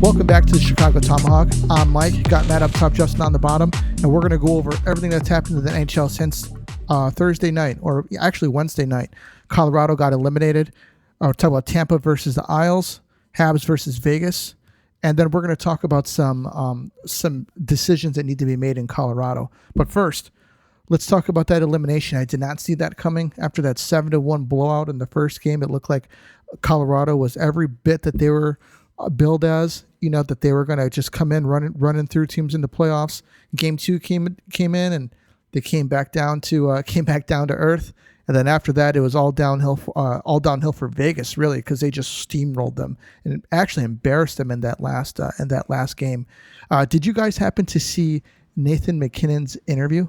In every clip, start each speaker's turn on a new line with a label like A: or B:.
A: Welcome back to the Chicago Tomahawk. I'm Mike, got Matt up top, Justin on the bottom, and we're going to go over everything that's happened in the NHL since Thursday night, or actually Wednesday night. Colorado got eliminated. I'll talk about Tampa versus the Isles, Habs versus Vegas, and then we're going to talk about some decisions that need to be made in Colorado. But first, let's talk about that elimination. I did not see that coming after that 7-1 blowout in the first game. It looked like Colorado was every bit that they were billed as, that they were going to just come in running through teams in the playoffs. Game 2 came in and they came back down to earth. And then after that, it was all downhill for Vegas, really, because they just steamrolled them and actually embarrassed them in that last game. Did you guys happen to see Nathan McKinnon's interview?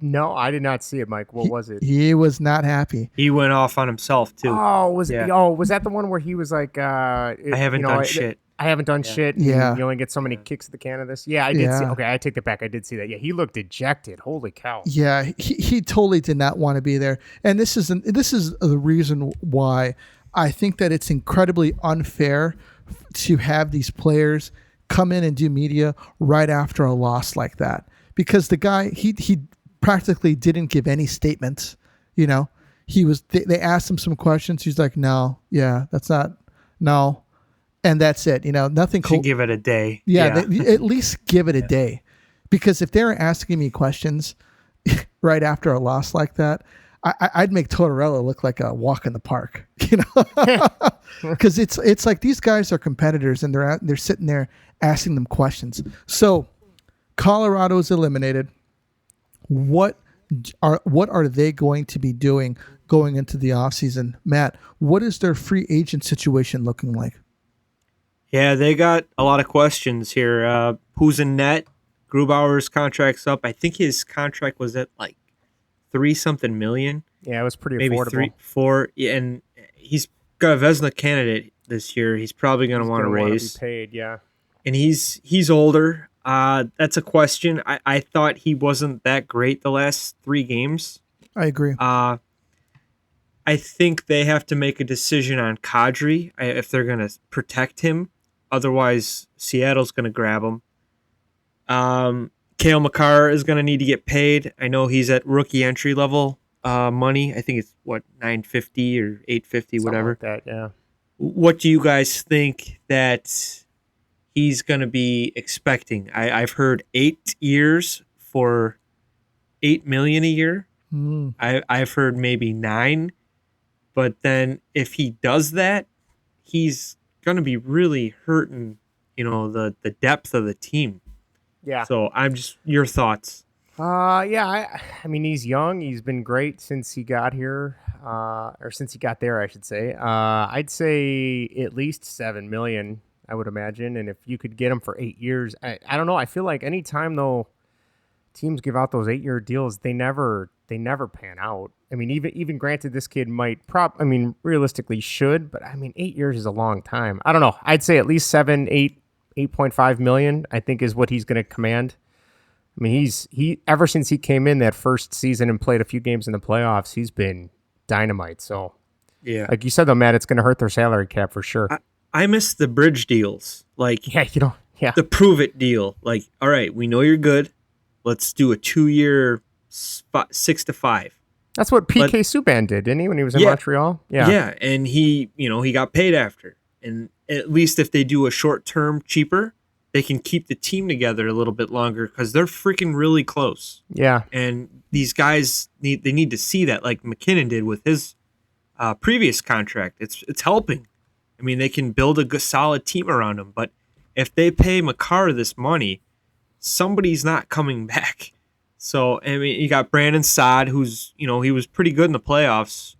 B: No, I did not see it, Mike. What was it?
A: He was not happy.
C: He went off on himself too.
B: Oh, was that the one where he was like,
C: I haven't done shit.
B: I haven't done shit.
A: Yeah.
B: You only get so many kicks at the can of this. Yeah, I did see. Okay, I take that back. I did see that. Yeah, he looked dejected. Holy cow.
A: Yeah, he totally did not want to be there. And this is the reason why I think that it's incredibly unfair to have these players come in and do media right after a loss like that. Because the guy, he practically didn't give any statements. They asked him some questions. He's like, no, that's not, no. And that's it. Nothing.
C: Should give it a day.
A: Yeah. At least give it a day, because if they're asking me questions right after a loss like that, I'd make Tortorella look like a walk in the park, because it's like these guys are competitors and they're sitting there asking them questions. So Colorado is eliminated. What are they going to be doing going into the offseason? Matt, what is their free agent situation looking like?
C: Yeah, they got a lot of questions here. Who's in net? Grubauer's contract's up. I think his contract was at like $3-something million.
B: Yeah, it was pretty
C: maybe
B: affordable.
C: 3-4. Yeah, and he's got a Vezina candidate this year. He's probably going to want to raise.
B: Be paid, yeah.
C: And he's older. That's a question. I thought he wasn't that great the last 3 games.
A: I agree.
C: I think they have to make a decision on Kadri if they're going to protect him. Otherwise, Seattle's going to grab him. Cale Makar is going to need to get paid. I know he's at rookie entry level money. I think it's $950 or $850, whatever.
B: Something like that, yeah.
C: What do you guys think that he's going to be expecting? I've heard 8 years for $8 million a year. I've heard maybe 9, but then if he does that, he's going to be really hurting, the depth of the team.
B: Yeah.
C: So I'm just your thoughts.
B: I mean, he's young. He's been great since he got here, or since he got there, I should say. I'd say at least $7 million. I would imagine. And if you could get him for 8 years, I don't know. I feel like any time though teams give out those 8-year deals, they never pan out. I mean, even granted, this kid might realistically should, but 8 years is a long time. I don't know. I'd say at least 8.5 million, I think, is what he's going to command. I mean, he ever since he came in that first season and played a few games in the playoffs, he's been dynamite. So
C: yeah,
B: like you said though, Matt, it's going to hurt their salary cap for sure.
C: I miss the bridge deals, like
B: the
C: prove it deal. Like, all right, we know you're good. Let's do a 2-year 6 to 5.
B: That's what PK Subban did, didn't he, when he was in Montreal?
C: Yeah, and he got paid after. And at least if they do a short term cheaper, they can keep the team together a little bit longer because they're freaking really close.
B: Yeah,
C: and these guys need to see that, like McKinnon did with his previous contract. It's helping. I mean, they can build a good, solid team around him. But if they pay Makar this money, somebody's not coming back. So, I mean, you got Brandon Saad, who's, he was pretty good in the playoffs.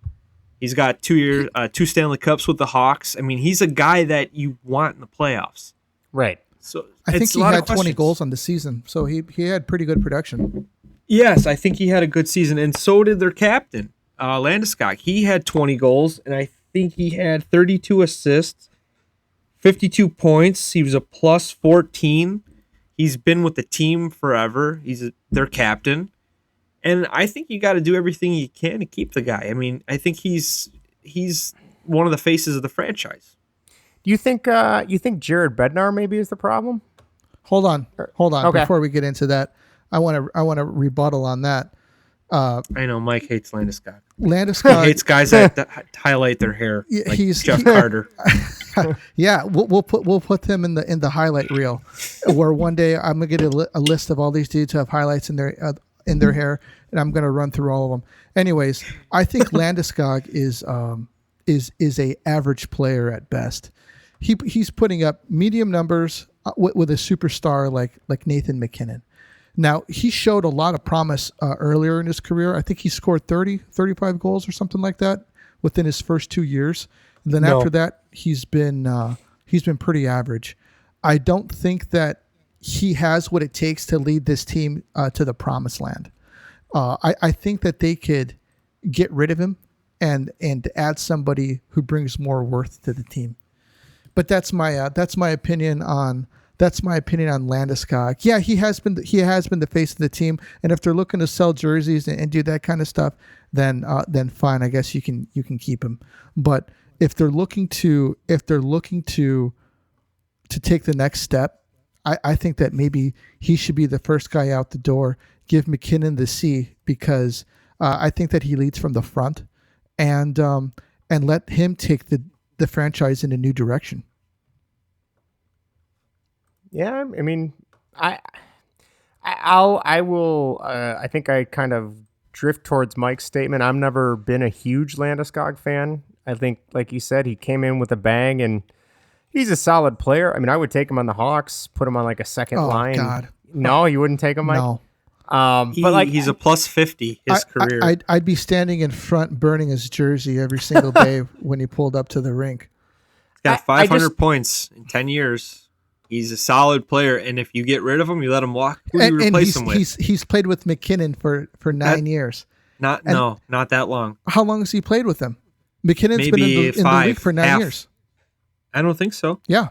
C: He's got 2 Stanley Cups with the Hawks. I mean, he's a guy that you want in the playoffs.
B: Right.
A: So I think he had 20 goals on the season, so he had pretty good production.
C: Yes, I think he had a good season, and so did their captain, Landeskog. He had 20 goals, and I think he had 32 assists, 52 points. He was a plus 14. He's been with the team forever. He's their captain. And I think you got to do everything you can to keep the guy. I mean, I think he's one of the faces of the franchise.
B: Do you think Jared Bednar maybe is the problem?
A: Hold on.
B: Okay.
A: Before we get into that, I want to rebuttal on that.
C: I know Mike hates Landeskog. He
A: Landeskog
C: hates guys that highlight their hair.
A: Yeah,
C: Like Jeff Carter.
A: yeah, we'll put them in the highlight reel, where one day I'm gonna get a list of all these dudes who have highlights in their hair, and I'm gonna run through all of them. Anyways, I think Landeskog is a average player at best. He's putting up medium numbers with a superstar like Nathan McKinnon. Now, he showed a lot of promise earlier in his career. I think he scored 35 goals or something like that within his first 2 years. And then after that, he's been pretty average. I don't think that he has what it takes to lead this team to the promised land. I think that they could get rid of him and add somebody who brings more worth to the team. But that's my opinion on Landeskog. Yeah, he has been the face of the team, and if they're looking to sell jerseys and do that kind of stuff, then fine. I guess you can keep him. But if they're looking to take the next step, I think that maybe he should be the first guy out the door. Give McKinnon the C, because I think that he leads from the front, and let him take the franchise in a new direction.
B: Yeah, I mean, I will. I think I kind of drift towards Mike's statement. I've never been a huge Landeskog fan. I think, like you said, he came in with a bang, and he's a solid player. I mean, I would take him on the Hawks, put him on like a second line.
A: God.
B: No, you wouldn't take him, Mike?
A: No.
B: But like
C: he's a plus 50 his career.
A: I'd be standing in front burning his jersey every single day when he pulled up to the rink.
C: He's got 500 points in 10 years. He's a solid player, and if you get rid of him, you let him walk. Who do you replace him with?
A: He's played with McKinnon for 9 years.
C: Not that long.
A: How long has he played with him? McKinnon's
C: Maybe
A: been in the league for 9 years.
C: I don't think so.
A: Yeah.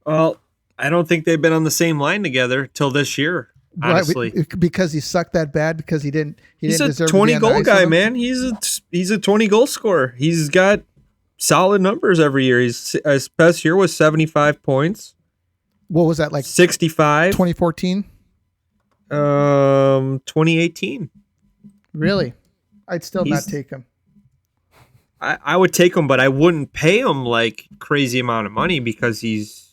C: Well, I don't think they've been on the same line together till this year. Honestly,
A: right, because he sucked that bad, because he didn't
C: He's a
A: deserve
C: 20
A: to be on the
C: goal
A: ice
C: guy,
A: with him?
C: man. He's a 20 goal scorer. He's got solid numbers every year. His best year was 75 points.
A: What was that, like
C: 65?
A: 2014?
C: 2018.
A: Really? I'd still not take him.
C: I would take him, but I wouldn't pay him like crazy amount of money, because he's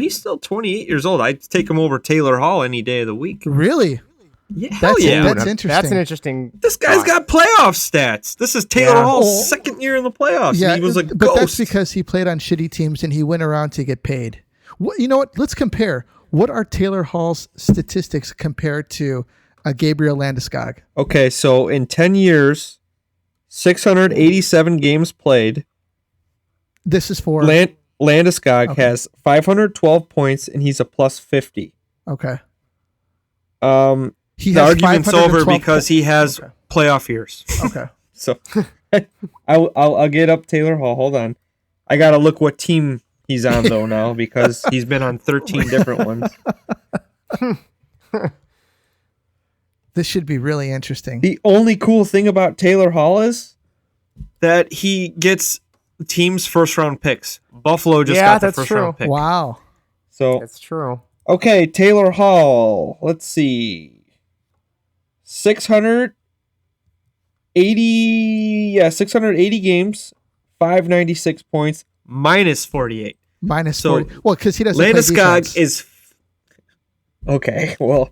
C: still 28 years old. I'd take him over Taylor Hall any day of the week.
A: Really?
C: Yeah, hell
A: That's interesting.
B: That's an interesting.
C: This guy's got playoff stats. This is Taylor Hall's second year in the playoffs.
A: Yeah,
C: and he was a
A: but
C: ghost.
A: that's because he played on shitty teams and he went around to get paid. You know what? Let's compare. What are Taylor Hall's statistics compared to Gabriel Landeskog?
C: Okay, so in 10 years, 687 games played.
A: This is for
C: Landeskog has 512 points, and he's a plus 50.
A: Okay.
C: The argument's over because he has playoff years.
A: Okay.
C: So I'll get up Taylor Hall. Hold on. I got to look what team he's on, though, now, because he's been on 13 different ones.
A: This should be really interesting.
C: The only cool thing about Taylor Hall is that he gets teams' first-round picks. Buffalo just got the first-round pick.
A: Wow.
C: So
B: That's true.
C: Okay, Taylor Hall. Let's see. 680 games, 596 points, minus 48.
A: Minus
C: So
A: 40. Well, because he doesn't play defense.
C: Landeskog is okay. Well,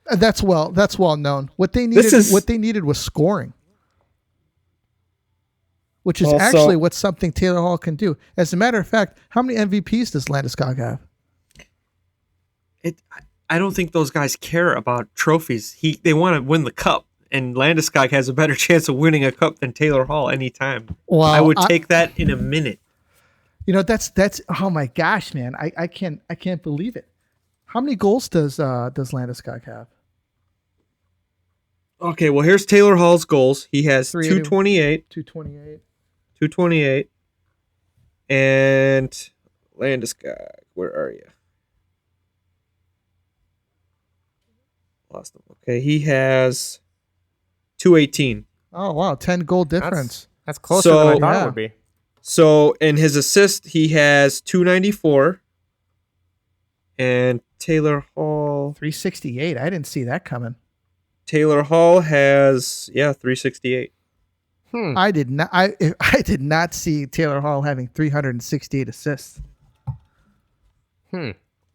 A: that's well known. What they needed was scoring, which is
C: Also,
A: actually what something Taylor Hall can do. As a matter of fact, how many MVPs does Landeskog have?
C: I don't think those guys care about trophies. They want to win the cup, and Landeskog has a better chance of winning a cup than Taylor Hall anytime.
A: Well,
C: I would take that in a minute.
A: You know, that's oh my gosh, man. I can't believe it. How many goals does Landeskog have?
C: Okay, well, here's Taylor Hall's goals. He has
A: 228.
C: 228. And Landeskog, where are you? Lost him. Okay, he has 218.
A: Oh wow, 10 goal difference.
B: That's closer than I thought
A: yeah.
B: it would be.
C: So in his assist, he has 294, and Taylor Hall
A: 368. I didn't see that coming.
C: has 368.
A: I did not. I did not see Taylor Hall having 368 assists.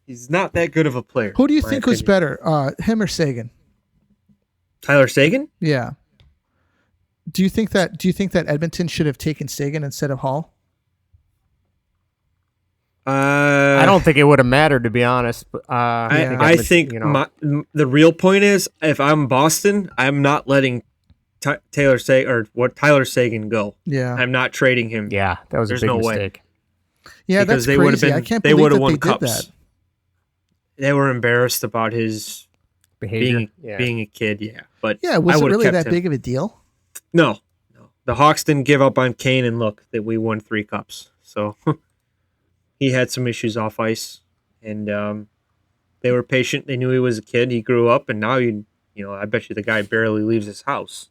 C: He's not that good of a player.
A: Who do you
C: in my
A: think was
C: opinion.
A: better, him or Sagan?
C: Tyler Sagan?
A: Yeah. Do you think that Edmonton should have taken Sagan instead of Hall?
B: I don't think it would have mattered, to be honest. But,
C: I think the real point is, if I'm Boston, I'm not letting Tyler Sagan go.
A: Yeah.
C: I'm not trading him.
B: Yeah, that was
C: There's
B: a big
C: no way.
B: mistake.
A: Yeah,
C: Because
A: that's crazy. I can't believe that
C: won
A: they
C: cups.
A: did that.
C: They were embarrassed about his
B: Behavior.
C: being a kid. Yeah, but
A: Yeah, was
C: I
A: it
C: would've
A: really
C: kept
A: that
C: him.
A: big of a deal?
C: No. The Hawks didn't give up on Kane, and look, that we won 3 cups. So he had some issues off ice, and they were patient. They knew he was a kid. He grew up, and now I bet you the guy barely leaves his house.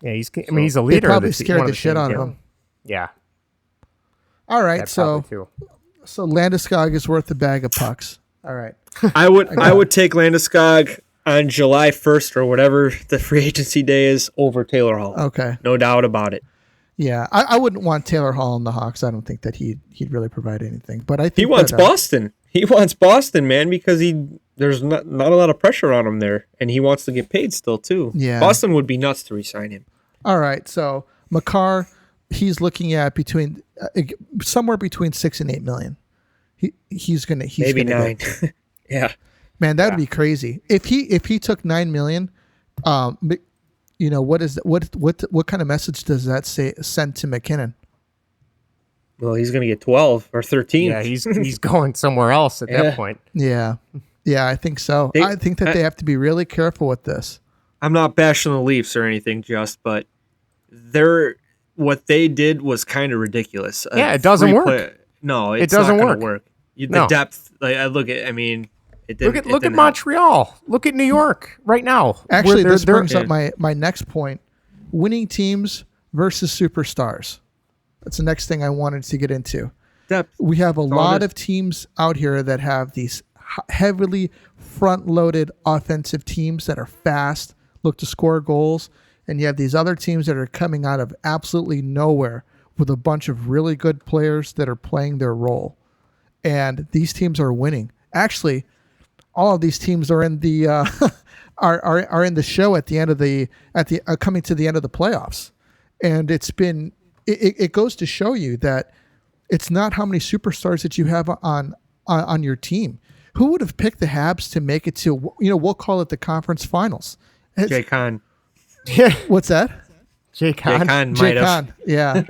B: Yeah, he's a leader.
A: They probably
B: of the,
A: scared
B: one of
A: the shit
B: teams,
A: out of
B: yeah.
A: him.
B: Yeah.
A: All right,
B: that
A: so
B: probably too.
A: Landeskog is worth a bag of pucks. All right.
C: I would take Landeskog on July 1st or whatever the free agency day is over Taylor Hall.
A: Okay.
C: No doubt about it.
A: Yeah, I wouldn't want Taylor Hall in the Hawks. I don't think that he'd really provide anything. But I think
C: He wants
A: that,
C: Boston. He wants Boston, man, because there's not a lot of pressure on him there, and he wants to get paid still too.
A: Yeah.
C: Boston would be nuts to re-sign him.
A: All right, so Makar, he's looking at somewhere between 6 and 8 million. He's
C: Maybe
A: gonna
C: 9. Yeah.
A: Man, that would be crazy. If he took 9 million, what kind of message does that send to McKinnon?
C: Well, he's going to get 12 or 13.
B: Yeah, he's going somewhere else at that point.
A: Yeah, I think so. I think that they have to be really careful with this.
C: I'm not bashing the Leafs or anything, but what they did was kind of ridiculous.
B: Yeah, it doesn't work.
C: No, it
B: doesn't
C: not
B: work.
C: The depth, it didn't.
B: Look at Montreal. Look at New York right now.
A: Actually, this brings up my next point: winning teams versus superstars. That's the next thing I wanted to get into.
C: Depth.
A: We have a lot of teams out here that have these heavily front-loaded offensive teams that are fast, look to score goals, and you have these other teams that are coming out of absolutely nowhere with a bunch of really good players that are playing their role, and these teams are winning. Actually, all of these teams are in the are in the show at the end of coming to the end of the playoffs, and it goes to show you that it's not how many superstars that you have on your team. Who would have picked the Habs to make it to we'll call it the conference finals?
C: Jay Kahn.
A: What's that?
B: Jay Kahn.
C: Might have.
A: Yeah.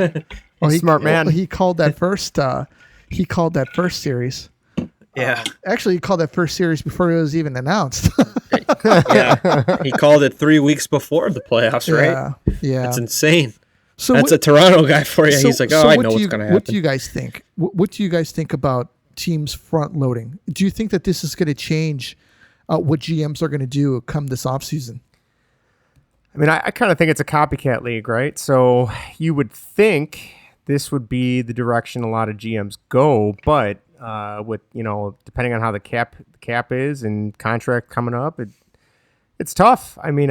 A: Well,
B: Smart man.
A: He called that first. He called that first series.
C: Yeah.
A: Actually, he called that first series before it was even announced.
C: Yeah. He called it 3 weeks before the playoffs, right?
A: Yeah.
C: That's insane.
A: So
C: that's a Toronto guy for you. He's like, I know what's going to happen.
A: What do you guys think? What do you guys think about teams front loading? Do you think that this is going to change what GMs are going to do come this offseason?
B: I mean, I kind of think it's a copycat league, right? So you would think this would be the direction a lot of GMs go, but with depending on how the cap is and contract coming up, it's tough. I mean,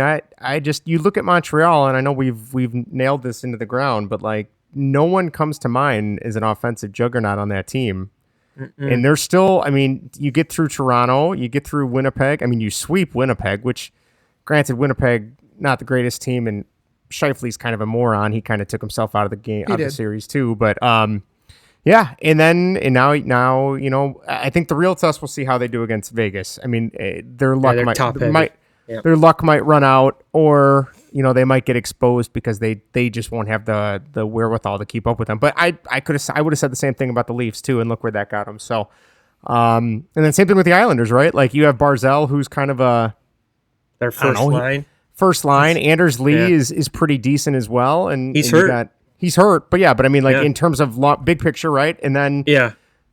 B: you look at Montreal, and I know we've nailed this into the ground, but like no one comes to mind as an offensive juggernaut on that team. And they're still, I mean, you get through Toronto, you get through Winnipeg. I mean, you sweep Winnipeg, which granted, Winnipeg, not the greatest team, and Scheifele's kind of a moron. He kind of took himself out of the game, out of the series too. But yeah, and now, I think the real test, we'll see how they do against Vegas. I mean, their luck their luck might run out, or they might get exposed because they just won't have the wherewithal to keep up with them. But I would have said the same thing about the Leafs too, and look where that got them. So, and then same thing with the Islanders, right? Like you have Barzal, who's kind of
C: their first line.
B: Anders Lee is pretty decent as well, and
C: he's hurt.
B: He's hurt, but I mean, in terms of big picture, right? And then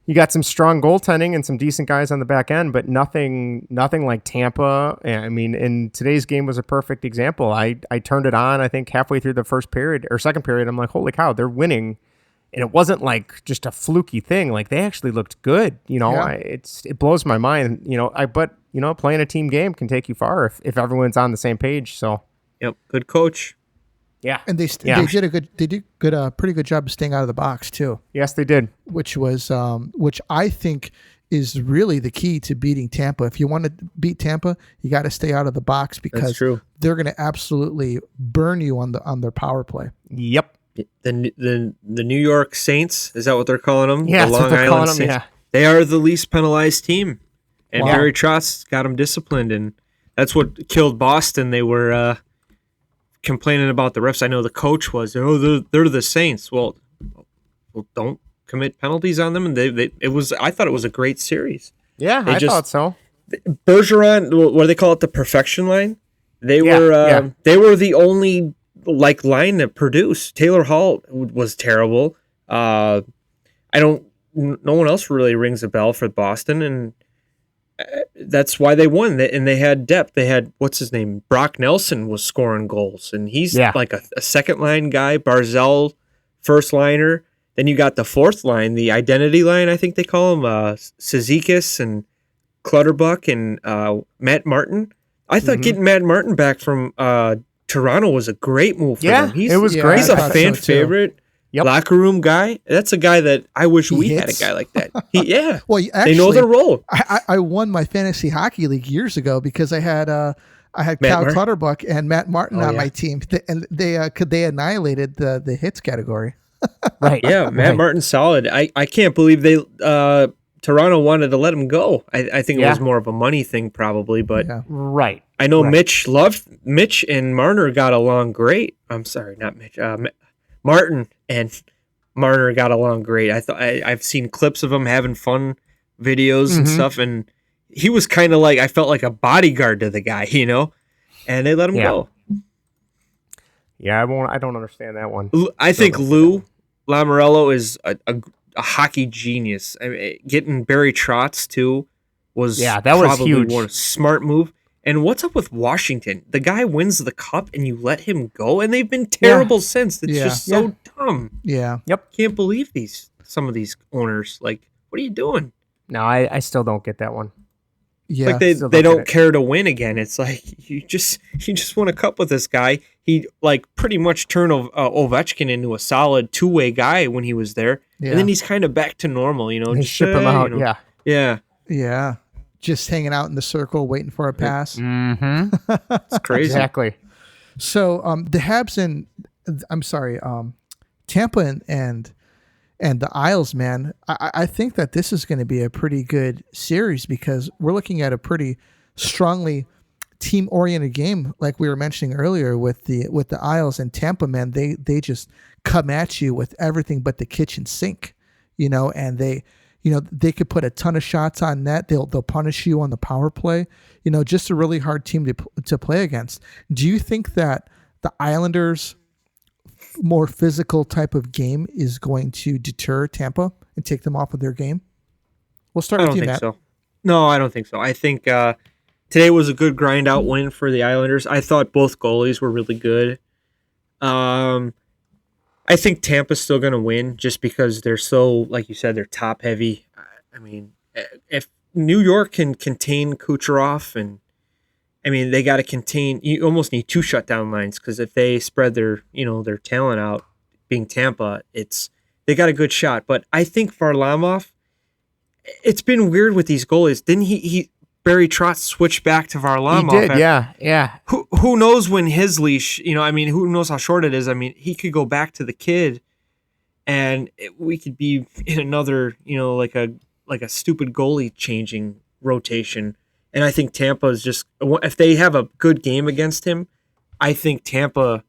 B: you got some strong goaltending and some decent guys on the back end, but nothing like Tampa. I mean, and today's game was a perfect example. I turned it on, I think halfway through the first period or second period. I'm like, holy cow, they're winning, and it wasn't like just a fluky thing. Like they actually looked good.
A: Yeah.
B: It blows my mind. But playing a team game can take you far if everyone's on the same page. So
C: Yep, good coach.
B: yeah,
A: And they did pretty good job of staying out of the box too,
B: yes, they did.
A: which I think is really the key to beating Tampa. If you want to beat Tampa, you got to stay out of the box because
C: true.
A: they're going to absolutely burn you on their power play.
B: Yep.
C: The New York Saints, is that what they're calling them?
B: Yeah,
C: the
B: that's what they're calling them.
C: Saints.
B: Yeah.
C: They are the least penalized team, and
A: Wow.
C: Barry Trotz got them disciplined, and that's what killed Boston. They were complaining about the refs. I know the coach was, they're the Saints. Well, don't commit penalties on them, and I thought it was a great series.
B: Yeah, I thought so.
C: Bergeron, what do they call it, the perfection line? They were the only line that produced. Taylor Hall was terrible. No one else really rings a bell for Boston, and that's why they won. And they had depth. They had, what's his name? Brock Nelson was scoring goals, and he's like a second line guy. Barzell, first liner. Then you got the fourth line, the identity line, I think they call him, Cizikas and Clutterbuck and Matt Martin. I thought getting Matt Martin back from Toronto was a great move for them.
B: It was great.
C: He's a fan favorite.
B: Yep.
C: Locker room guy. That's a guy that I wish we had a guy like that.
A: Well, actually,
C: they know their role.
A: I won my fantasy hockey league years ago because I had Cal Clutterbuck and Matt Martin on my team, and they annihilated the hits category.
B: Right.
C: Yeah, Matt Martin's solid. I can't believe Toronto wanted to let him go. I think it was more of a money thing probably, but
B: right.
C: I know Mitch and Marner got along great. I'm sorry, not Mitch. Martin and Marner got along great. I've seen clips of them having fun videos and stuff, and he was kind of I felt like a bodyguard to the guy, and they let him go.
B: Yeah, I don't understand that one.
C: I think Lou Lamoriello is a hockey genius. I mean, getting Barry Trotz too was
B: probably huge.
C: One smart move. And what's up with Washington? The guy wins the cup and you let him go, and they've been terrible since. It's just so dumb.
A: Yeah.
B: Yep.
C: Can't believe some of these owners. What are you doing?
B: No, I still don't get that one.
A: Yeah.
C: They don't care to win again. It's you just won a cup with this guy. He pretty much turned Ovechkin into a solid two-way guy when he was there.
A: Yeah.
C: And then he's kind of back to normal,
B: Just ship him out.
C: Yeah.
A: Yeah. Just hanging out in the circle, waiting for a pass.
B: Mm-hmm.
C: It's crazy.
B: Exactly.
A: So the Habs Tampa and the Isles, man, I think that this is going to be a pretty good series because we're looking at a pretty strongly team-oriented game, like we were mentioning earlier with the Isles and Tampa. Man, they just come at you with everything but the kitchen sink, and they could put a ton of shots on net. They'll punish you on the power play. Just a really hard team to play against. Do you think that the Islanders' more physical type of game is going to deter Tampa and take them off of their game? We'll start with you, Matt.
C: I don't think so. No, I don't think so. I think today was a good grind out win for the Islanders. I thought both goalies were really good. I think Tampa's still going to win just because they're so, like you said, they're top heavy. I mean, if New York can contain Kucherov, and they got to contain. You almost need two shutdown lines because if they spread their talent out, being Tampa, they got a good shot. But I think Varlamov, it's been weird with these goalies. Didn't he Barry Trotz switched back to Varlamov?
B: He did, yeah.
C: Who knows when his leash? Who knows how short it is? He could go back to the kid, and we could be in another, like a stupid goalie changing rotation. And I think Tampa is just, if they have a good game against him, I think Tampa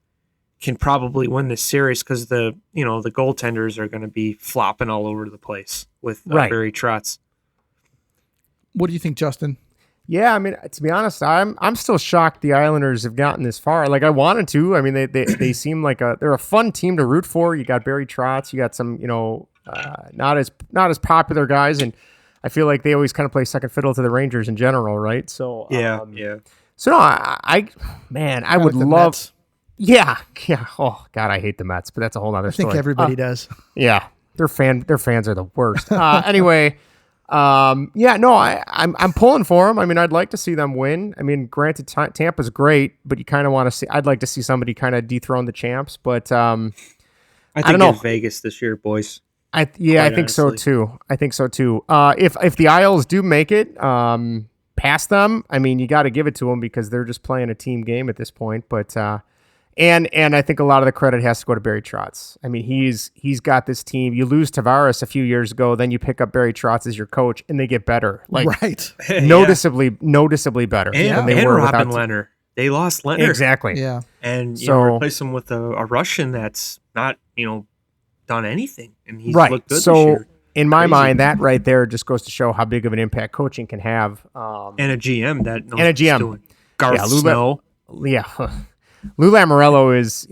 C: can probably win this series because the goaltenders are going to be flopping all over the place with Barry Trotz.
A: What do you think, Justin?
B: Yeah, to be honest, I'm still shocked the Islanders have gotten this far. I wanted to. They seem like they're a fun team to root for. You got Barry Trotz, you got some not as popular guys, and I feel like they always kind of play second fiddle to the Rangers in general, right? So
C: yeah.
B: So no, I would love.
A: Mets.
B: Yeah. Oh God, I hate the Mets, but that's a whole other story.
A: I think everybody does.
B: Yeah. Their fans are the worst. Anyway, I'm pulling for them. I mean, I'd like to see them win. I mean, granted, Tampa's great, but you kind of want to see. I'd like to see somebody kind of dethrone the champs, but
C: I think
B: don't know.
C: it's Vegas this year, boys.
B: I think so too. If the Isles do make it past them, I mean, you got to give it to them because they're just playing a team game at this point. But and I think a lot of the credit has to go to Barry Trotz. I mean, he's got this team. You lose Tavares a few years ago, then you pick up Barry Trotz as your coach, and they get better, like
A: right,
B: noticeably better
C: and,
B: than they were
C: Robin
B: without
C: Leonard. They lost Leonard
B: exactly.
A: yeah,
C: and
B: so
C: replace him with a Russian that's not done anything, and he's
B: right.
C: looked good
B: So
C: this year.
B: in my
C: Crazy.
B: mind, that right there just goes to show how big of an impact coaching can have.
C: And a GM that knows
B: and a
C: what he's
B: GM.
C: doing. Garth
B: Yeah, Lou
C: Snow.
B: Lou Lamoriello is,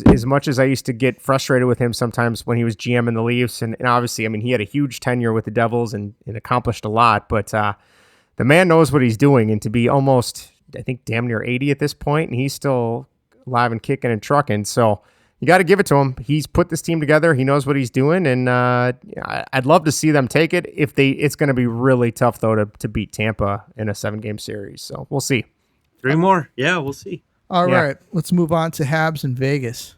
B: as much as I used to get frustrated with him sometimes when he was GM in the Leafs, and obviously, I mean, he had a huge tenure with the Devils and accomplished a lot, but the man knows what he's doing, and to be almost, I think, damn near 80 at this point, and he's still alive and kicking and trucking, so you got to give it to him. He's put this team together. He knows what he's doing, and I'd love to see them take it. It's going to be really tough, though, to beat Tampa in a 7-game series, so we'll see.
C: 3 more. Yeah, we'll see.
A: All
B: Yeah.
A: right, let's move on to Habs in Vegas.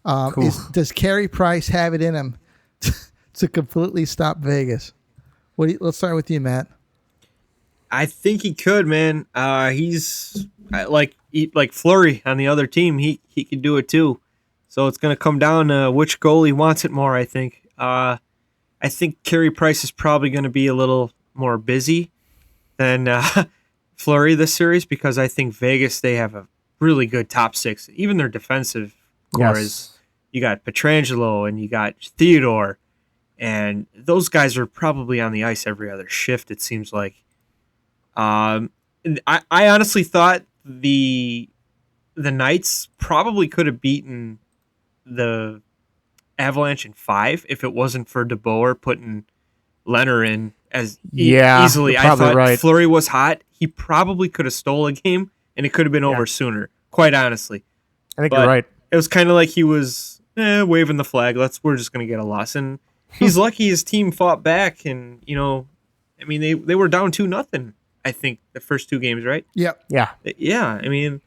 B: Cool.
A: Does Carey Price have it in him to completely stop Vegas? Let's start with you, Matt.
C: I think he could, man. He's like Fleury on the other team. He could do it too. So it's going to come down to which goalie wants it more, I think. I think Carey Price is probably going to be a little more busy than Fleury this series because I think Vegas, they have a really good top 6. Even their defensive core is, you got Pietrangelo and you got Theodore, and those guys are probably on the ice every other shift, it seems like. I honestly thought the Knights probably could have beaten the Avalanche in 5 if it wasn't for DeBoer putting Leonard in as easily.
B: You're
C: I
B: probably
C: thought
B: right.
C: Fleury was hot. He probably could have stole a game, and it could have been over sooner, quite honestly.
B: I think
C: But
B: you're right.
C: it was kind of like he was waving the flag. We're just going to get a loss. And he's lucky his team fought back, and, I mean, they were down 2-0, I think, the first 2 games, right?
A: Yep.
B: Yeah.
C: Yeah, I mean,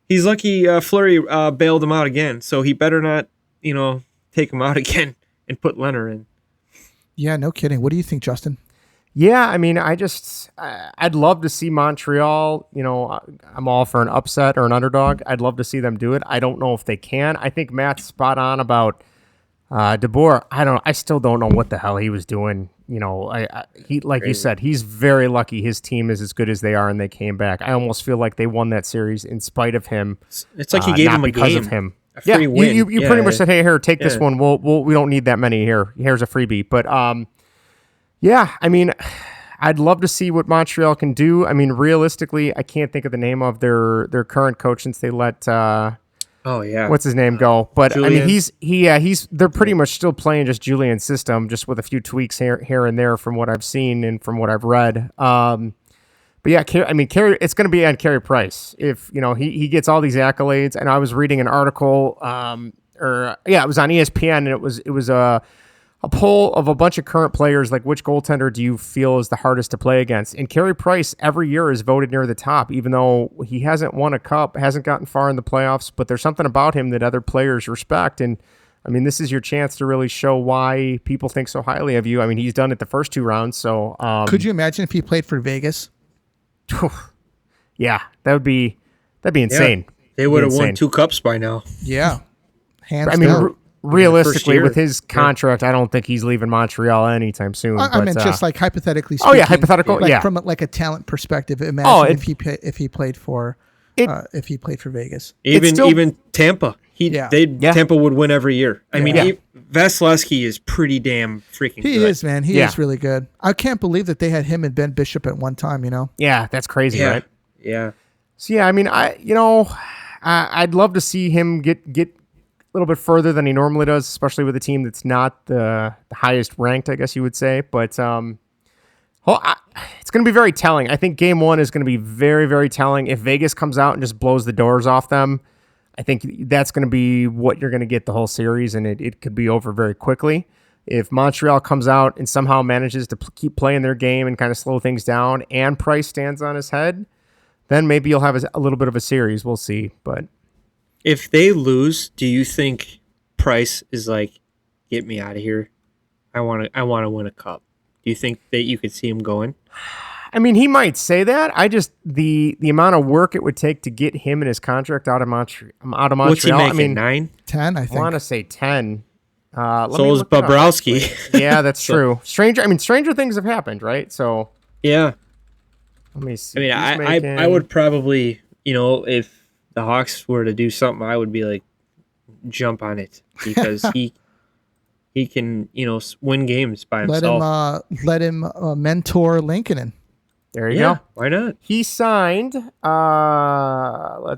C: he's lucky Fleury bailed him out again, so he better not, take him out again and put Leonard in.
A: Yeah, no kidding. What do you think, Justin?
B: Yeah, I mean, I'd love to see Montreal, I'm all for an upset or an underdog. I'd love to see them do it. I don't know if they can. I think Matt's spot on about DeBoer. I still don't know what the hell he was doing. He, like
C: Crazy.
B: you said, he's very lucky his team is as good as they are and they came back. I almost feel like they won that series in spite of him.
C: It's like he gave
B: not
C: him a
B: because
C: game.
B: of him.
C: A free win.
B: You pretty much said, hey, here, take this
C: Yeah.
B: one. We don't need that many here. Here's a freebie. But yeah, I mean, I'd love to see what Montreal can do. I mean, realistically, I can't think of the name of their current coach since they let
C: Oh yeah.
B: what's his name go. But
C: Julian?
B: I mean, they're pretty much still playing just Julian's system, just with a few tweaks here and there from what I've seen and from what I've read. But yeah, Carey, it's going to be on Carey Price if he gets all these accolades. And I was reading an article, it was on ESPN, and it was a poll of a bunch of current players, like which goaltender do you feel is the hardest to play against? And Carey Price every year is voted near the top, even though he hasn't won a cup, hasn't gotten far in the playoffs, but there's something about him that other players respect. And I mean, this is your chance to really show why people think so highly of you. I mean, he's done it the first 2 rounds. So
A: Could you imagine if he played for Vegas?
B: yeah, that'd be insane.
C: They would have
B: Insane.
C: won 2 cups by now.
A: Yeah, hands
B: I mean,
A: down.
B: realistically,
C: year.
B: with his contract, I don't think he's leaving Montreal anytime soon.
A: I meant just like hypothetically speaking.
B: Oh, yeah, hypothetical,
A: like
B: yeah.
A: From a talent perspective, imagine
B: it-
A: if he played for
B: It-
A: Vegas.
C: Even Tampa.
A: Yeah.
C: Tampa would win every year. I mean,
B: Yeah.
C: Vasilevsky is pretty damn freaking
A: He
C: good.
A: is, man. He
B: Yeah.
A: is really good. I can't believe that they had him and Ben Bishop at one time.
B: yeah, that's crazy,
C: Yeah.
B: right?
C: Yeah.
B: So yeah, I mean, I'd love to see him get a little bit further than he normally does, especially with a team that's not the highest ranked, I guess you would say. But it's going to be very telling. I think Game 1 is going to be very, very telling. If Vegas comes out and just blows the doors off them, I think that's going to be what you're going to get the whole series, and it could be over very quickly. If Montreal comes out and somehow manages to keep playing their game and kind of slow things down, and Price stands on his head, then maybe you'll have a little bit of a series. We'll see. But
C: if they lose, do you think Price is like, get me out of here? I want to win a cup. Do you think that you could see him going?
B: I mean, he might say that. I just the amount of work it would take to get him and his contract out of Montreal.
C: What's he making?
B: I mean,
C: 9?
A: 10, I
B: I
A: think.
B: want to say 10.
C: So is Bobrovsky.
B: Yeah, that's true. Stranger things have happened, right? So
C: Yeah.
B: let me see.
C: I mean,
B: He's
C: I would probably, if the Hawks were to do something, I would be like, jump on it because he can, win games by himself.
A: Let him mentor Lincoln.
B: There you go.
C: Why not?
B: He signed.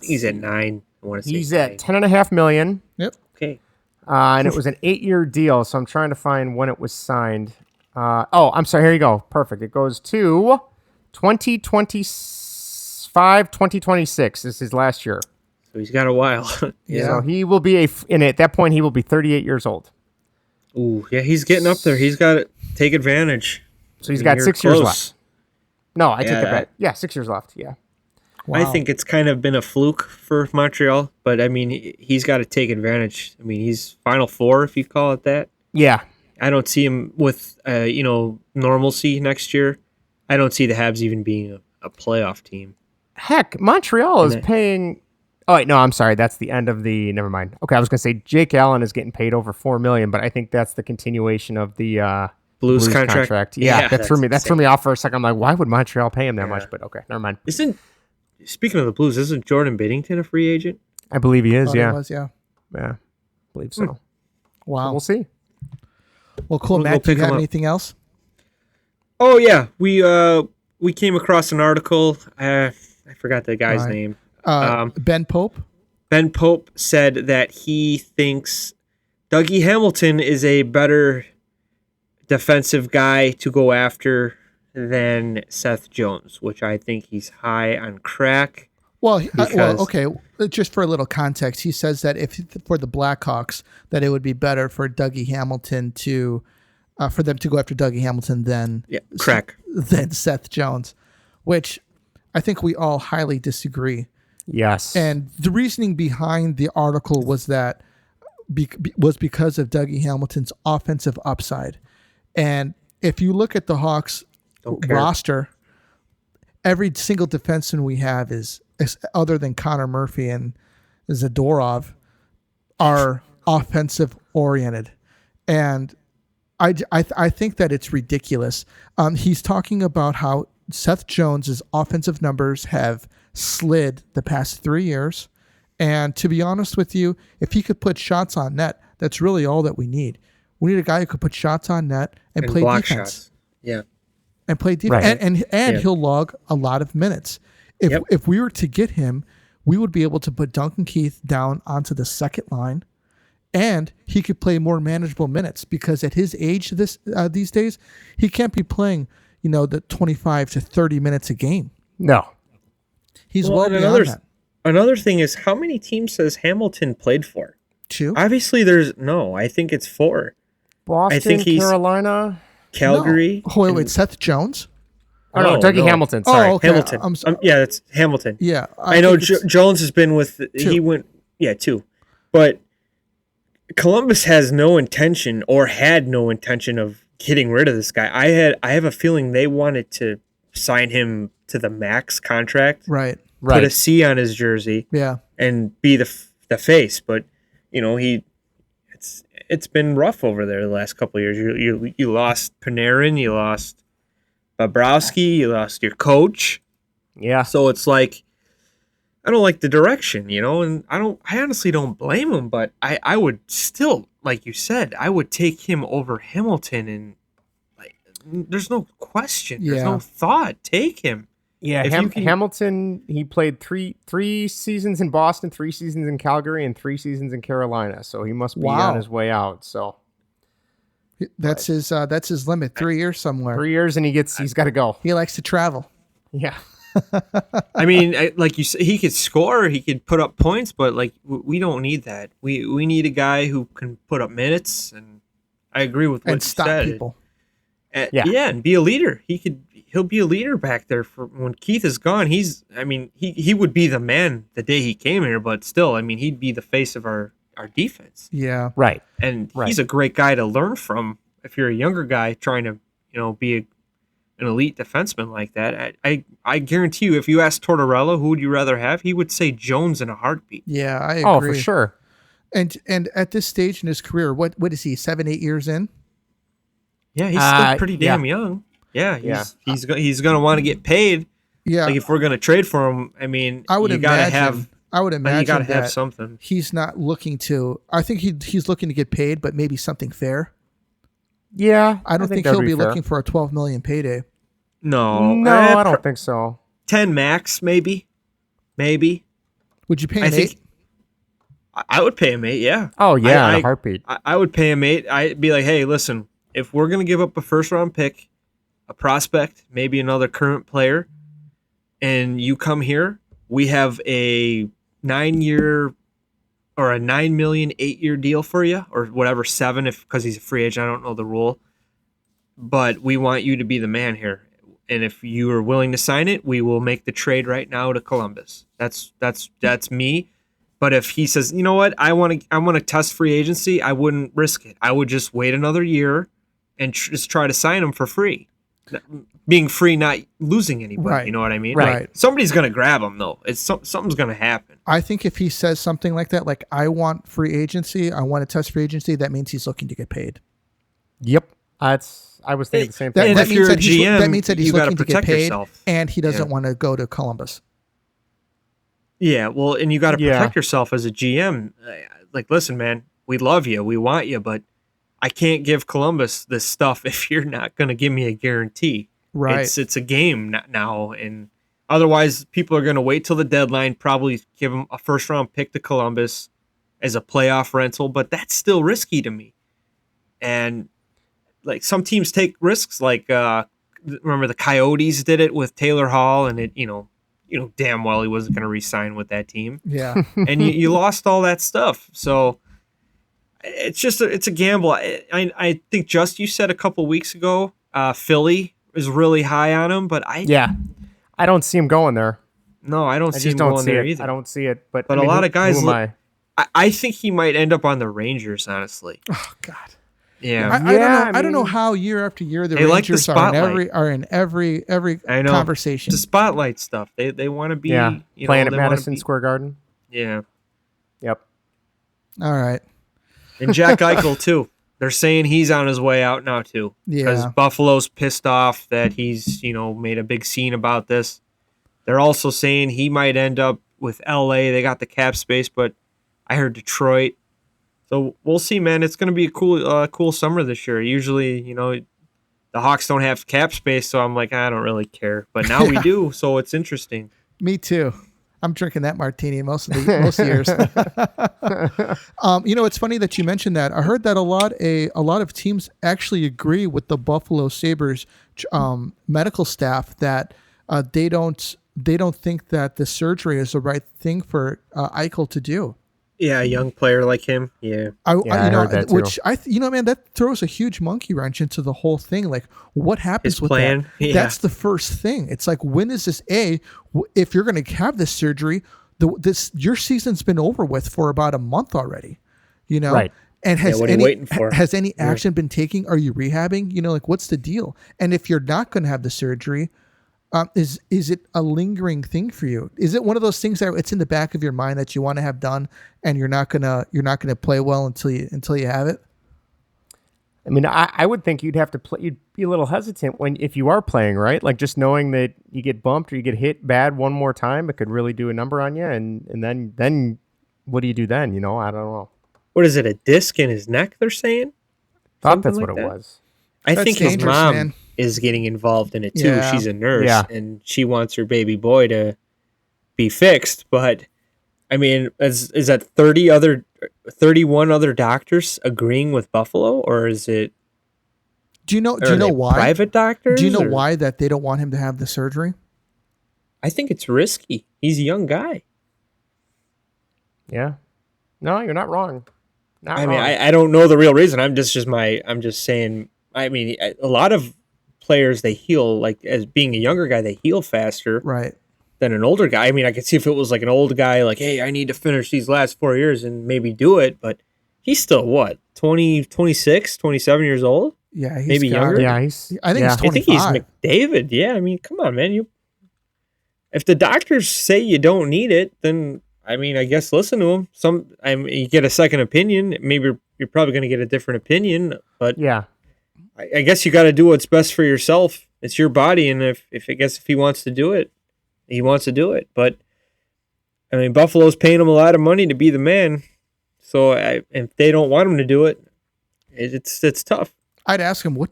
C: He's at 9. I want to say
B: He's
C: 9.
B: at $10.5 million.
A: Yep.
C: Okay.
B: And it was an 8-year deal. So I'm trying to find when it was signed. I'm sorry. Here you go. Perfect. It goes to 2025, 2026. This is his last year.
C: So he's got a while.
A: Yeah.
B: So he will be at that point, he will be 38 years old.
C: Ooh, yeah, he's getting up there. He's got to take advantage.
B: So he's
C: I mean,
B: got
C: you're
B: 6 years
C: close.
B: left. No, I take
C: Yeah.
B: that back. Yeah, 6 years left. Yeah.
A: Wow.
C: I think it's kind of been a fluke for Montreal, but I mean, he's got to take advantage. I mean, he's Final Four, if you call it that.
B: Yeah.
C: I don't see him with, normalcy next year. I don't see the Habs even being a playoff team.
B: Heck, Montreal is paying. Oh wait, no, I'm sorry. That's the end of the. Never mind. Okay, I was gonna say Jake Allen is getting paid over $4 million, but I think that's the continuation of the
C: Blues contract.
B: Yeah, that threw me. That
C: insane.
B: threw me off for a second. I'm like, why would Montreal pay him that
C: Yeah.
B: much? But okay, never mind.
C: Speaking of the Blues, isn't Jordan Binnington a free agent?
B: I believe he is.
A: Thought it
B: Yeah,
A: was, yeah.
B: yeah, I believe so. So
A: Wow.
B: we'll see.
A: Well, cool.
C: We'll
A: Matt, do
C: pick
A: you have
C: him up.
A: anything else?
C: Oh yeah, we came across an article. I forgot the guy's
A: Right.
C: name.
A: Ben Pope?
C: Ben Pope said that he thinks Dougie Hamilton is a better defensive guy to go after than Seth Jones, which I think he's high on crack.
A: Well,
C: Because-
A: okay. Just for a little context, he says that if for the Blackhawks, that it would be better for Dougie Hamilton for them to go after Dougie Hamilton than
C: Crack.
A: than Seth Jones, which I think we all highly disagree.
B: Yes.
A: And the reasoning behind the article was that was because of Dougie Hamilton's offensive upside. And if you look at the Hawks
C: Don't care.
A: roster, every single defenseman we have is other than Connor Murphy and Zadorov are offensive oriented. And I think that it's ridiculous. He's talking about how Seth Jones's offensive numbers have slid the past 3 years. And to be honest with you, if he could put shots on net, that's really all that we need. We need a guy who could put shots on net and play
C: block
A: defense.
C: shots. Yeah.
A: And play defense.
B: Right.
A: And
C: Yeah.
A: he'll log a lot of minutes. If we were to get him, we would be able to put Duncan Keith down onto the second line, and he could play more manageable minutes because at his age these days, he can't be playing, the 25 to 30 minutes a game.
B: no.
A: He's
C: Well,
A: well
C: and
A: beyond that.
C: Another thing is, how many teams has Hamilton played for?
A: 2?
C: Obviously, I think it's 4.
B: Boston,
C: think he's-
B: Carolina.
C: Calgary.
A: No. Oh, wait, Seth Jones?
B: Oh no,
C: No,
B: Dougie
C: no.
B: Hamilton. Sorry.
A: Oh, okay.
C: Hamilton.
A: I'm sorry.
C: Yeah, it's Hamilton.
A: Yeah.
C: I know
A: think it's-
C: Jones has been with.
A: 2.
C: He went. Yeah, 2. But Columbus has no intention or had no intention of getting rid of this guy. I have a feeling they wanted to sign him to the max contract,
A: Right.
C: put a
B: Right.
C: C on his jersey,
A: Yeah.
C: and be the face. But it's been rough over there the last couple of years. You lost Panarin, you lost Bobrovsky, you lost your coach.
B: Yeah.
C: So it's like, I don't like the direction, and I honestly don't blame him, but I would still, like you said, I would take him over Hamilton, and like, there's no question, there's
A: Yeah.
C: no thought, take him.
B: Yeah,
C: If you can-
B: Hamilton. He played three seasons in Boston, 3 seasons in Calgary, and 3 seasons in Carolina. So he must be
A: Wow.
B: on his way out. So
A: That's his limit. 3 years somewhere.
B: 3 years, and he's got to go.
A: He likes to travel.
B: Yeah,
C: I mean, like you said, he could score, he could put up points, but like we don't need that. We need a guy who can put up minutes, and I agree with what
A: and
C: you
A: stop
C: said.
A: people.
B: Yeah.
C: Yeah, and be a leader. He'll be a leader back there for when Keith is gone. He would be the man the day he came here, but still, I mean, he'd be the face of our defense.
A: Yeah.
B: Right.
C: And
B: Right.
C: he's a great guy to learn from if you're a younger guy trying to, be an elite defenseman like that. I guarantee you, if you ask Tortorella who would you rather have, he would say Jones in a heartbeat.
A: Yeah, I agree.
B: Oh, for sure.
A: And at this stage in his career, what is he? 7-8 years in?
C: Yeah, he's still pretty damn young. Yeah, he's going to want to get paid.
A: Yeah.
C: Like if we're going to trade for him, I mean,
A: I would
C: you got to
A: imagine.
C: have.
A: I would imagine
C: you got to
A: that
C: have something.
A: he's not looking to. I think he's looking to get paid, but maybe something fair.
B: Yeah.
A: I don't think he'll be looking for a $12 million payday.
C: No,
B: I don't think so.
C: 10 max, maybe.
A: Would you pay
C: I
A: him
C: think
A: 8?
C: I would pay him 8. Yeah.
B: Oh yeah, in
C: I-
B: a heartbeat.
C: I would pay him 8. I'd be like, hey, listen, if we're gonna give up a first round pick, a prospect, maybe another current player, and you come here, we have a 9-year or a $9 million 8-year deal for you, or whatever, 7 because he's a free agent. I don't know the rule, but we want you to be the man here. And if you are willing to sign it, we will make the trade right now to Columbus. That's me. But if he says, you know what, I want to test free agency, I wouldn't risk it. I would just wait another year and just try to sign him for free. Being free, not losing anybody.
A: Right.
C: You know what I mean?
A: Right.
C: Somebody's gonna grab him though. Something's gonna happen.
A: I think if he says something like that, like I want free agency, I want to test free agency, that means he's looking to get paid.
B: Yep. I was thinking the same
A: That,
B: thing.
C: And
A: that
C: if
A: means
C: you're a
A: that he's,
C: GM,
A: that means that he's
C: you gotta
A: looking to get
C: protect
A: paid,
C: yourself.
A: and he doesn't
C: Yeah.
A: want to go to Columbus.
C: Yeah, well, and you got to
B: Yeah.
C: protect yourself as a GM. Like, listen, man, we love you, we want you, but I can't give Columbus this stuff if you're not going to give me a guarantee.
A: Right.
C: It's a game now, and otherwise, people are going to wait till the deadline, probably give them a first round pick to Columbus as a playoff rental, but that's still risky to me. And like some teams take risks, like remember the Coyotes did it with Taylor Hall, and it damn well he wasn't going to re-sign with that team.
A: Yeah.
C: And you lost all that stuff. So it's a gamble. I think just you said a couple weeks ago, Philly is really high on him, but I
B: don't see him going there.
C: no, I don't
B: I
C: see
B: just
C: him
B: don't
C: going
B: see
C: there
B: it.
C: either.
B: I don't see it. But
C: But
B: I mean,
C: a lot of guys
B: who am
C: look- I think he might end up on the Rangers, honestly.
A: Oh God.
C: Yeah,
A: I don't know how year after year the
C: They like the
A: Rangers
C: spotlight.
A: are in every
C: I know.
A: conversation.
C: The spotlight stuff. They want to be
B: playing
C: they
B: at
C: wanna
B: Madison
C: be-
B: Square Garden.
C: Yeah,
B: Yep.
A: All right.
C: and Jack Eichel too. They're saying he's on his way out now too. Because
A: Yeah.
C: Buffalo's pissed off that he's made a big scene about this. They're also saying he might end up with LA. They got the cap space, but I heard Detroit. So we'll see, man. It's going to be a cool summer this year. Usually, the Hawks don't have cap space, so I'm like, I don't really care. But now we do, so it's interesting.
A: Me too. I'm drinking that martini most of the years. It's funny that you mentioned that. I heard that a lot of teams actually agree with the Buffalo Sabres medical staff that they don't think that the surgery is the right thing for Eichel to do.
C: Yeah, a young player like him. Yeah.
B: I heard that too.
A: Which man, that throws a huge monkey wrench into the whole thing. Like, what happens
C: His
A: with
C: plan?
A: that?
C: Yeah.
A: That's the first thing. It's like, when is this? If you're going to have this surgery, your season's been over with for about a month already.
B: Right.
A: And
C: what are you waiting for?
A: has any action been taken? Are you rehabbing? What's the deal? And if you're not going to have the surgery, is it a lingering thing for you? Is it one of those things that it's in the back of your mind that you want to have done, and you're not gonna play well until you have it?
B: I mean, I would think you'd have to play. You'd be a little hesitant if you are playing, right? Like just knowing that you get bumped or you get hit bad one more time, it could really do a number on you. And then what do you do then? I don't know.
C: What is it? A disc in his neck? They're saying.
B: Thought
C: Something
B: that's
C: like
B: what
C: that?
B: it was.
C: I
A: That's
C: think his
A: dangerous,
C: mom
A: man.
C: is getting involved in it too.
A: Yeah.
C: She's a nurse,
B: Yeah.
C: and she wants her baby boy to be fixed. But I mean, is that 31 other doctors agreeing with Buffalo, or is it?
A: Do you know
C: Are they
A: why?
C: private doctors?
A: Do you know
C: or-
A: why that they don't want him to have the surgery?
C: I think it's risky. He's a young guy.
B: Yeah. No, you're not wrong. Not
C: I mean,
B: wrong.
C: I don't know the real reason. I'm just saying. I mean, a lot of players they heal like as being a younger guy, they heal faster
A: Right.
C: than an older guy. I mean, I could see if it was like an old guy, like, hey, I need to finish these last 4 years and maybe do it, but he's still what 20, 26, 27 years old,
A: Yeah, he's
C: maybe
A: got
C: younger.
A: it.
B: yeah,
A: I think
B: yeah.
A: he's
C: I think he's
A: 25.
C: McDavid. Yeah, I mean, come on, man. If the doctors say you don't need it, then I mean, I guess listen to them. You get a second opinion. Maybe you're probably going to get a different opinion, but
B: Yeah.
C: I guess you got to do what's best for yourself. It's your body, and if I guess if he wants to do it, he wants to do it. But I mean, Buffalo's paying him a lot of money to be the man, so if they don't want him to do it, it's tough.
A: I'd ask him what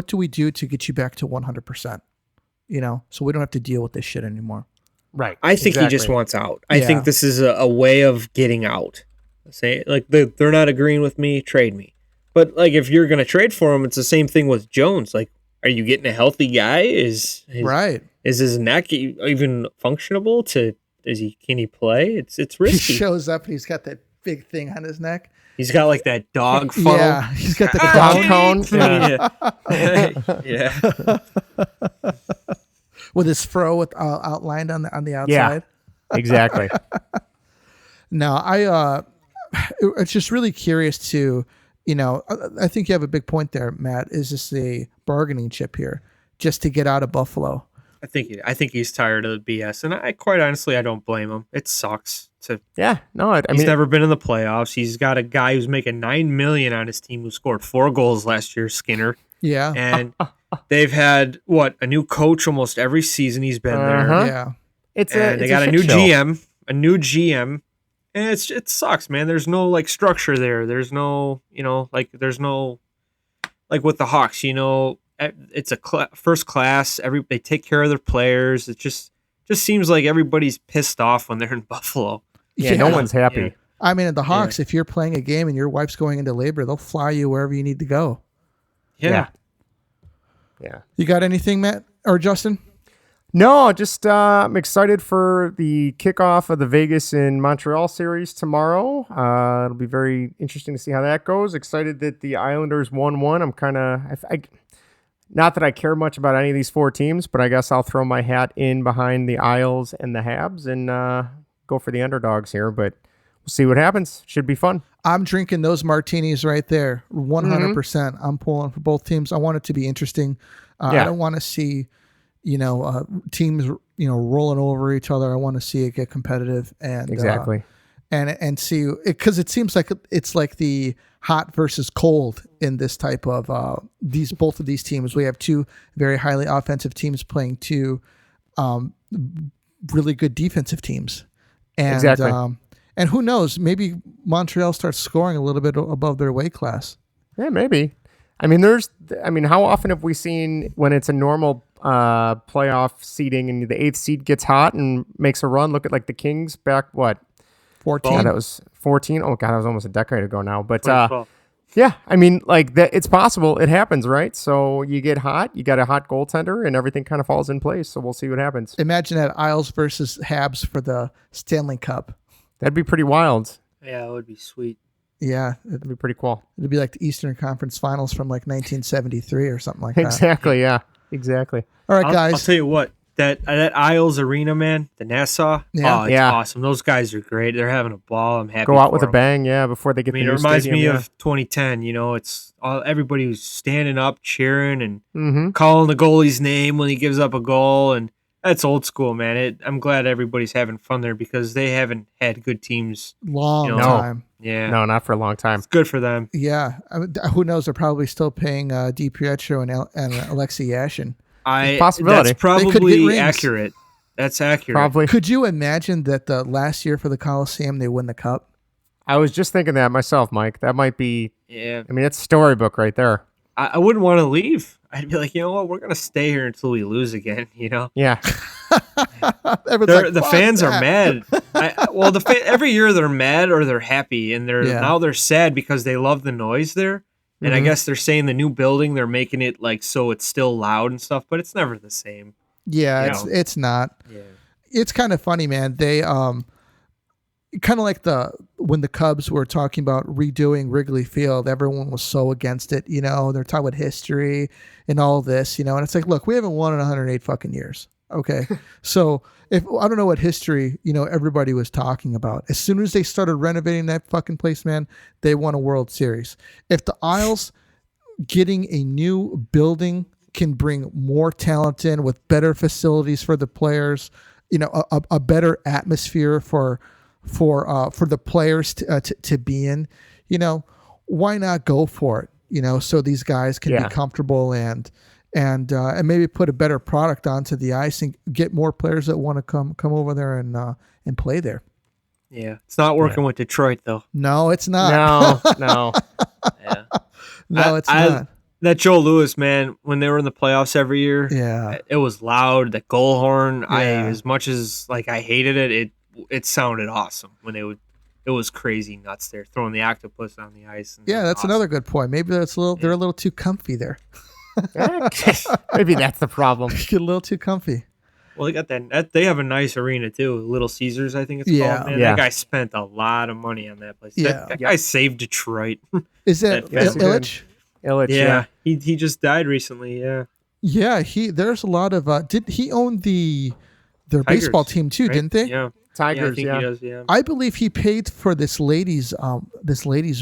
A: do we do to get you back to 100%? You know, so we don't have to deal with this shit anymore.
B: Right.
C: I think he just
B: Exactly.
C: wants out. I
A: Yeah.
C: think this is a way of getting out. Say like they're not agreeing with me, trade me. But like if you're gonna trade for him, it's the same thing with Jones. Like, are you getting a healthy guy?
A: Right.
C: Is his neck even functionable? Can he play? It's
A: He
C: risky.
A: shows up and he's got that big thing on his neck.
C: He's got like that dog funnel.
A: Yeah, he's got the
B: Dog
A: cone
B: cone.
C: Yeah.
A: with his fro with outlined on the outside.
B: Yeah. Exactly.
A: No, it's just really curious to, you know, I think you have a big point there, Matt. Is this a bargaining chip here just to get out of Buffalo?
C: I think he's tired of the BS, and I quite honestly I don't blame him. It sucks to.
B: Yeah. No, I
C: He's
B: mean,
C: never been in the playoffs. He's got a guy who's making $9 million on his team who scored 4 goals last year, Skinner,
A: Yeah.
C: and they've had a new coach almost every season he's been
B: Uh-huh.
C: there,
A: Yeah.
C: and they got a new GM, and it sucks, man. There's no like structure there. There's no there's no like with the Hawks, it's a first class. They take care of their players. It just seems like everybody's pissed off when they're in Buffalo.
B: Yeah, no one's happy.
C: Yeah.
A: I mean, the Hawks, if you're playing a game and your wife's going into labor, they'll fly you wherever you need to go.
C: Yeah.
B: Yeah.
A: You got anything, Matt or Justin?
B: No, just I'm excited for the kickoff of the Vegas and Montreal series tomorrow. It'll be very interesting to see how that goes. Excited that the Islanders 1-1. I'm kind of, not that I care much about any of these 4 teams, but I guess I'll throw my hat in behind the Isles and the Habs and go for the underdogs here. But we'll see what happens. Should be fun.
A: I'm drinking those martinis right there, 100%. I'm pulling for both teams. I want it to be interesting. I don't want to see, teams, rolling over each other. I want to see it get competitive and
B: Exactly.
A: And see, because it seems like it's like the hot versus cold in this type of both of these teams. We have 2 very highly offensive teams playing 2 really good defensive teams, and
B: Exactly.
A: And who knows, maybe Montreal starts scoring a little bit above their weight class.
B: Yeah, maybe. I mean, how often have we seen when it's a normal playoff seeding and the 8th seed gets hot and makes a run? Look at like the Kings back,
A: 14.
B: God, that was 14. Oh God, that was almost a decade ago now. But
C: 2012.
B: yeah, I mean, like that, it's possible. It happens, right? So you get hot, you got a hot goaltender, and everything kind of falls in place. So we'll see what happens.
A: Imagine that Isles versus Habs for the Stanley Cup.
B: That'd be pretty wild.
C: Yeah, it would be sweet.
A: Yeah,
B: That'd be pretty cool.
A: it'd be like the Eastern Conference Finals from like 1973 or something like that.
B: Exactly. Yeah. Exactly.
A: All right,
C: I'll
A: guys.
C: tell you what, that Isles Arena, man, the Nassau.
A: Yeah.
C: Oh, it's
B: Yeah.
C: awesome. Those guys are great. They're having a ball. I'm happy.
B: Go out with
C: for
B: a
C: 'em.
B: bang, yeah. Before they get.
C: I mean,
B: the
C: it
B: new
C: reminds
B: stadium,
C: me
B: yeah.
C: of 2010. It's all everybody was standing up, cheering, and
B: Mm-hmm.
C: calling the goalie's name when he gives up a goal, and that's old school, man. I'm glad everybody's having fun there because they haven't had good teams.
A: Long
C: No.
A: time.
C: Yeah,
B: No, not for a long time.
C: it's good for them.
A: Yeah. I mean, who knows? They're probably still paying DiPietro and Alexei Yashin.
B: Possibility.
C: That's
A: They could get
C: probably
A: rings.
C: accurate. That's accurate.
B: Probably.
A: Could you imagine that the last year for the Coliseum they win the cup?
B: I was just thinking that myself, Mike. That might be.
C: Yeah,
B: I mean, it's storybook right there.
C: I wouldn't want to leave. I'd be like, you know what? We're gonna stay here until we lose again.
B: Yeah.
A: Everyone's like,
C: The
A: "Fuck
C: fans are
A: that."
C: mad. Every year they're mad or they're happy, and now they're sad because they love the noise there. And I
B: Mhm.
C: guess they're saying the new building they're making it like so it's still loud and stuff, but it's never the same.
A: Yeah,
C: You know.
A: it's not.
C: Yeah,
A: It's kind of funny, man. They kind of like when the Cubs were talking about redoing Wrigley Field, everyone was so against it. They're talking about history and all this. And it's like, look, we haven't won in 108 fucking years. Okay, so if I don't know what history everybody was talking about, as soon as they started renovating that fucking place, man, they won a World Series. If the Isles getting a new building can bring more talent in with better facilities for the players, a better atmosphere for the players to be in, why not go for it? So these guys can be comfortable and maybe put a better product onto the ice and get more players that want to come over there and play there.
C: Yeah, it's not working with Detroit though.
A: No, it's not.
B: No.
C: Yeah.
A: No, it's not.
C: That Joe Louis, man, when they were in the playoffs every year, it was loud. The goal horn, as much as I hated it, it sounded awesome when they would. It was crazy nuts there, throwing the octopus on the ice.
A: Yeah, that's
C: awesome.
A: Another good point. Maybe they're a little too comfy there.
B: Maybe that's the problem.
A: Get a little too comfy.
C: Well, they got that. They have a nice arena too, Little Caesars, I think it's called. Man, that guy spent a lot of money on that place.
A: Yeah,
C: that guy saved Detroit.
A: Is that Illich?
B: Illich,
C: yeah. He just died recently. Yeah.
A: Yeah, there's a lot of. Did he own their
C: Tigers,
A: baseball team too?
C: Right?
A: Didn't they?
C: Yeah.
B: Tigers.
C: Yeah, I think he does. Yeah.
A: I believe he paid for this lady's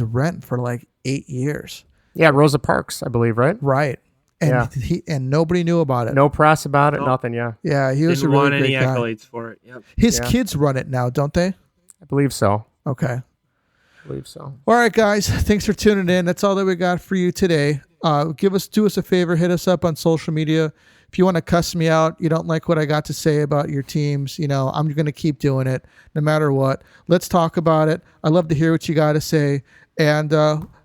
A: rent for like 8 years.
B: Yeah, Rosa Parks, I believe, right?
A: Right. And and nobody knew about it.
B: No press about it, nothing. Yeah.
A: Yeah, he was
C: Didn't
A: a really
C: want any
A: great guy.
C: accolades for it. Yep.
A: His kids run it now, don't they?
B: I believe so.
A: Okay.
B: I believe so.
A: All right, guys. Thanks for tuning in. That's all that we got for you today. Do us a favor. Hit us up on social media. If you want to cuss me out, you don't like what I got to say about your teams, I'm going to keep doing it no matter what. Let's talk about it. I love to hear what you got to say. And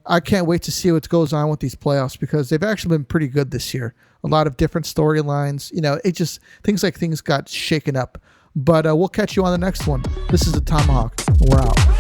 A: I can't wait to see what goes on with these playoffs because they've actually been pretty good this year. A lot of different storylines. It just things got shaken up. But we'll catch you on the next one. This is the Tomahawk. We're out.